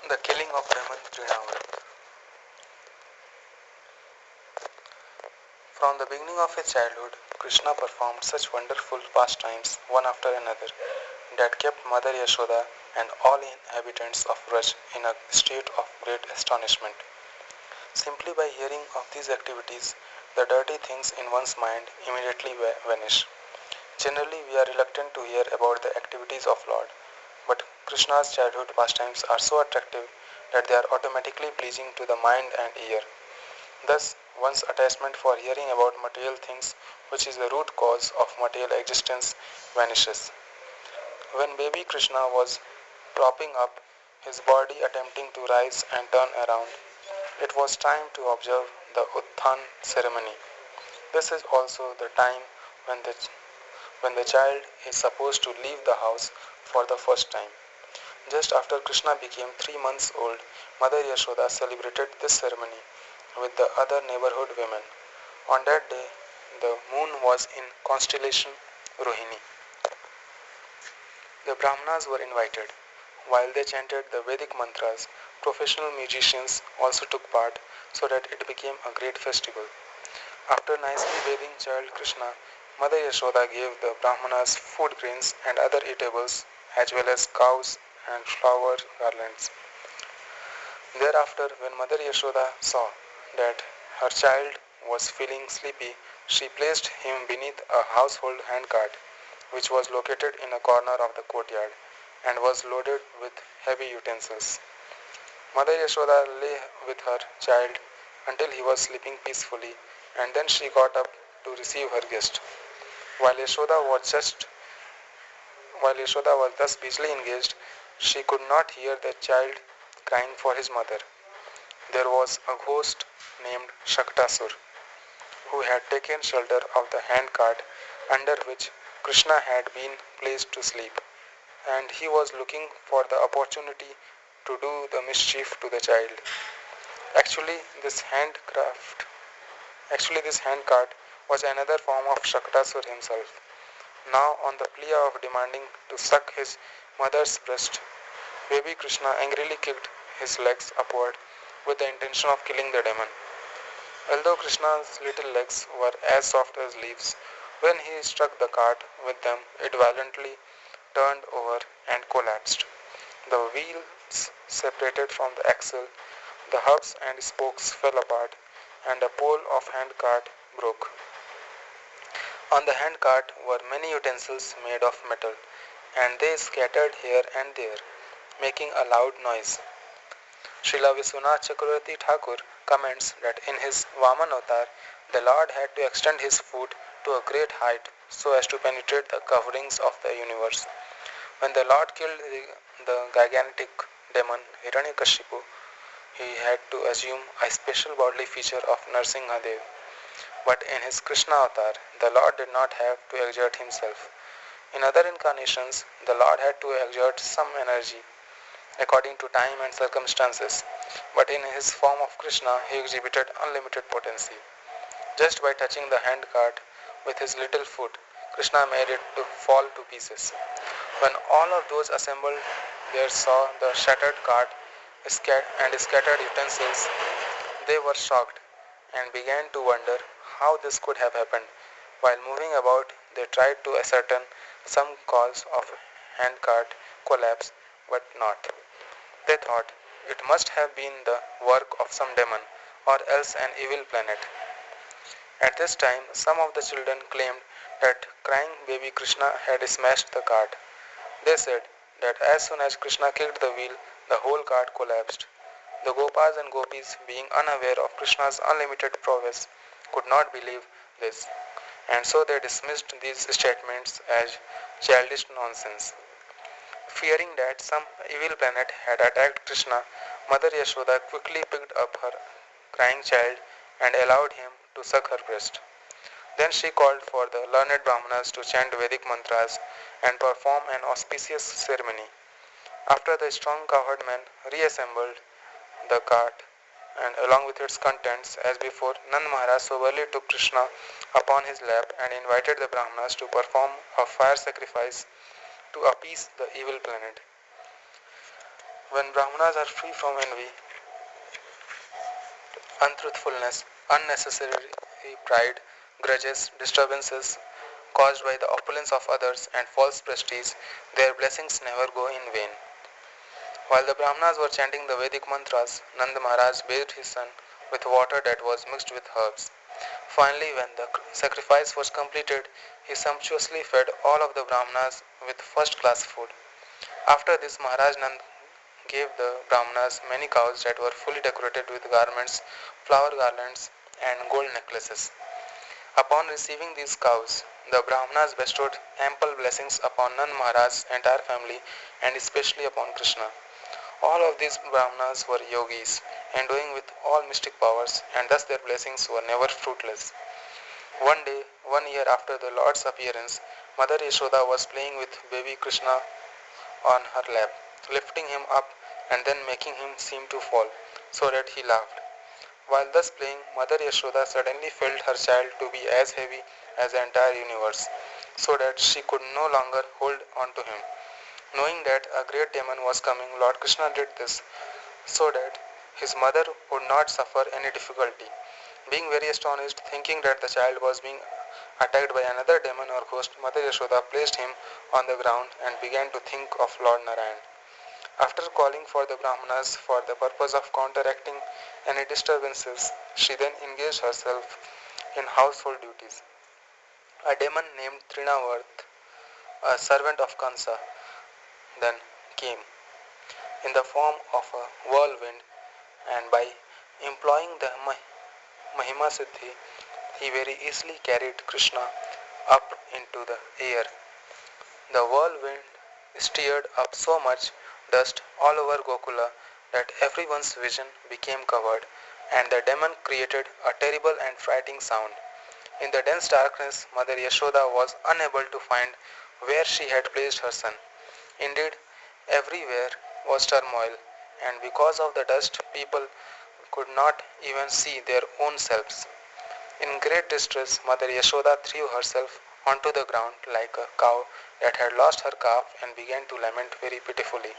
The killing of demon Trinavrata. From the beginning of his childhood, Krishna performed such wonderful pastimes one after another that kept Mother Yashoda and all inhabitants of Braj in a state of great astonishment. Simply by hearing of these activities, the dirty things in one's mind immediately vanish. Generally, we are reluctant to hear about the activities of Lord, but Krishna's childhood pastimes are so attractive that they are automatically pleasing to the mind and ear. Thus, one's attachment for hearing about material things, which is the root cause of material existence, vanishes. When baby Krishna was propping up his body attempting to rise and turn around, it was time to observe the Utthan ceremony. This is also the time when the child is supposed to leave the house for the first time. Just after Krishna became 3 months old, Mother Yashoda celebrated this ceremony with the other neighborhood women. On that day, the moon was in constellation Rohini. The Brahmanas were invited. While they chanted the Vedic mantras, professional musicians also took part so that it became a great festival. After nicely bathing child Krishna, Mother Yashoda gave the Brahmanas food grains and other eatables as well as cows and flower garlands. Thereafter, when Mother Yashoda saw that her child was feeling sleepy, she placed him beneath a household handcart, which was located in a corner of the courtyard and was loaded with heavy utensils. Mother Yashoda lay with her child until he was sleeping peacefully, and then she got up to receive her guest. While Yashoda was just while Yashoda was thus busily engaged, she could not hear the child crying for his mother. There was a ghost named Shaktasur who had taken shelter of the handcart under which Krishna had been placed to sleep, and he was looking for the opportunity to do the mischief to the child. Actually, this handcraft, this handcart was another form of Shaktasur himself. Now, on the plea of demanding to suck his mother's breast, baby Krishna angrily kicked his legs upward with the intention of killing the demon. Although Krishna's little legs were as soft as leaves, when he struck the cart with them, it violently turned over and collapsed. The wheels separated from the axle, the hubs and spokes fell apart, and a pole of handcart broke. On the handcart were many utensils made of metal, and they scattered here and there, making a loud noise. Srila Vishwanath Chakravarti Thakur comments that in his Vaman avatar, the Lord had to extend his foot to a great height so as to penetrate the coverings of the universe. When the Lord killed the gigantic demon Hiranyakashipu, he had to assume a special bodily feature of Narsimhadev. But in his Krishna avatar, the Lord did not have to exert himself. In other incarnations, the Lord had to exert some energy according to time and circumstances, but in his form of Krishna, he exhibited unlimited potency. Just by touching the handcart with his little foot, Krishna made it to fall to pieces. When all of those assembled there saw the shattered cart and scattered utensils, they were shocked and began to wonder how this could have happened. While moving about, they tried to ascertain some cause of handcart collapse, but not. They thought it must have been the work of some demon or else an evil planet. At this time, some of the children claimed that crying baby Krishna had smashed the cart. They said that as soon as Krishna kicked the wheel, the whole cart collapsed. The Gopas and Gopis, being unaware of Krishna's unlimited prowess, could not believe this, and so they dismissed these statements as childish nonsense. Fearing that some evil planet had attacked Krishna, Mother Yashoda quickly picked up her crying child and allowed him to suck her breast. Then she called for the learned Brahmanas to chant Vedic mantras and perform an auspicious ceremony. After the strong cowherd men reassembled the cart and along with its contents as before, Nand Maharaj soberly took Krishna upon his lap and invited the Brahmanas to perform a fire sacrifice to appease the evil planet. When Brahmanas are free from envy, untruthfulness, unnecessary pride, grudges, disturbances caused by the opulence of others, and false prestige, their blessings never go in vain. While the Brahmanas were chanting the Vedic mantras, Nanda Maharaj bathed his son with water that was mixed with herbs. Finally, when the sacrifice was completed, he sumptuously fed all of the Brahmanas with first-class food. After this, Maharaj Nand gave the Brahmanas many cows that were fully decorated with garments, flower garlands, and gold necklaces. Upon receiving these cows, the Brahmanas bestowed ample blessings upon Nand Maharaj's entire family and especially upon Krishna. All of these Brahmanas were yogis, endowing with all mystic powers, and thus their blessings were never fruitless. One day, 1 year after the Lord's appearance, Mother Yashoda was playing with baby Krishna on her lap, lifting him up and then making him seem to fall, so that he laughed. While thus playing, Mother Yashoda suddenly felt her child to be as heavy as the entire universe, so that she could no longer hold on to him. Knowing that a great demon was coming, Lord Krishna did this so that his mother would not suffer any difficulty. Being very astonished, thinking that the child was being attacked by another demon or ghost, Mother Yashoda placed him on the ground and began to think of Lord Narayan. After calling for the Brahmanas for the purpose of counteracting any disturbances, she then engaged herself in household duties. A demon named Trinavrata, a servant of Kansa, then came in the form of a whirlwind, and by employing the Mahima Siddhi, he very easily carried Krishna up into the air. The whirlwind stirred up so much dust all over Gokula that everyone's vision became covered, and the demon created a terrible and frightening sound. In the dense darkness, Mother Yashoda was unable to find where she had placed her son. Indeed, everywhere was turmoil, and because of the dust, people could not even see their own selves. In great distress, Mother Yashoda threw herself onto the ground like a cow that had lost her calf and began to lament very pitifully.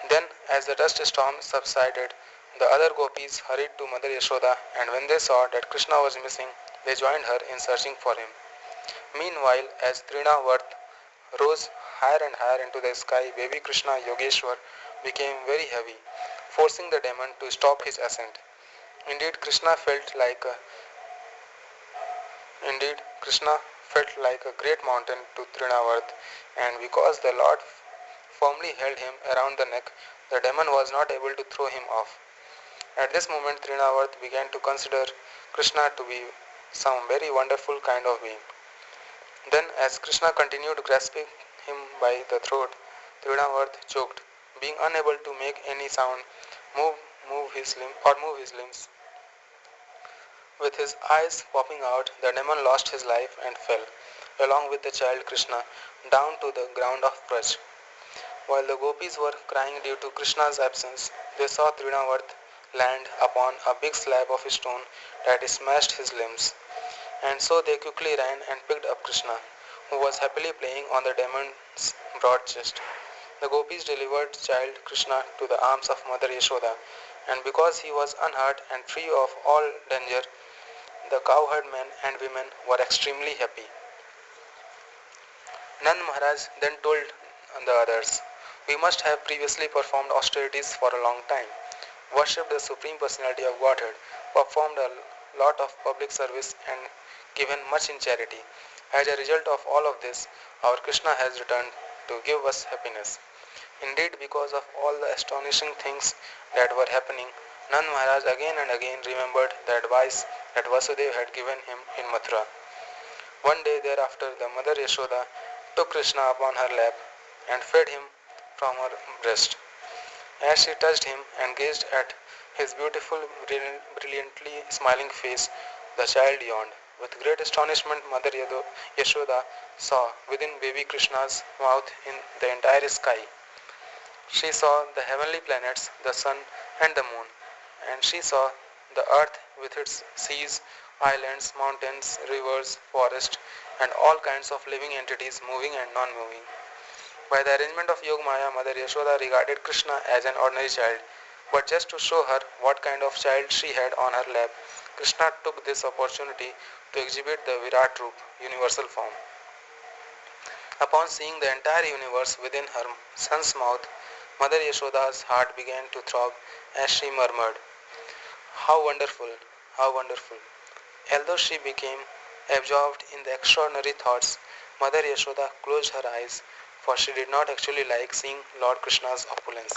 Then, as the dust storm subsided, the other gopis hurried to Mother Yashoda, and when they saw that Krishna was missing, they joined her in searching for him. Meanwhile, as Trinavrata rose higher and higher into the sky, baby Krishna Yogeshwar became very heavy, forcing the demon to stop his ascent. Indeed, Krishna felt like a great mountain to Trinavrata, and because the Lord firmly held him around the neck, the demon was not able to throw him off. At this moment, Trinavrata began to consider Krishna to be some very wonderful kind of being. Then, as Krishna continued grasping him by the throat, Trinavrata choked, being unable to make any sound, move, move his limbs. With his eyes popping out, the demon lost his life and fell, along with the child Krishna, down to the ground of Braj. While the gopis were crying due to Krishna's absence, they saw Trinavrata land upon a big slab of stone that smashed his limbs. And so they quickly ran and picked up Krishna, who was happily playing on the demon's broad chest. The gopis delivered child Krishna to the arms of Mother Yashoda, and because he was unhurt and free of all danger, the cowherd men and women were extremely happy. Nand Maharaj then told the others, "We must have previously performed austerities for a long time, worshipped the Supreme Personality of Godhead, performed a lot of public service and given much in charity. As a result of all of this, our Krishna has returned to give us happiness." Indeed, because of all the astonishing things that were happening, Nand Maharaj again and again remembered the advice that Vasudeva had given him in Mathura. One day thereafter, the mother Yashoda took Krishna upon her lap and fed him from her breast. As she touched him and gazed at his beautiful, brilliantly smiling face, the child yawned. With great astonishment, Mother Yashoda saw within baby Krishna's mouth in the entire sky. She saw the heavenly planets, the sun and the moon, and she saw the earth with its seas, islands, mountains, rivers, forests, and all kinds of living entities moving and non-moving. By the arrangement of Yog Maya, Mother Yashoda regarded Krishna as an ordinary child. But just to show her what kind of child she had on her lap, Krishna took this opportunity to exhibit the Virat Roop, universal form. Upon seeing the entire universe within her son's mouth, Mother Yashoda's heart began to throb as she murmured, "How wonderful! How wonderful!" Although she became absorbed in the extraordinary thoughts, Mother Yashoda closed her eyes, for she did not actually like seeing Lord Krishna's opulence.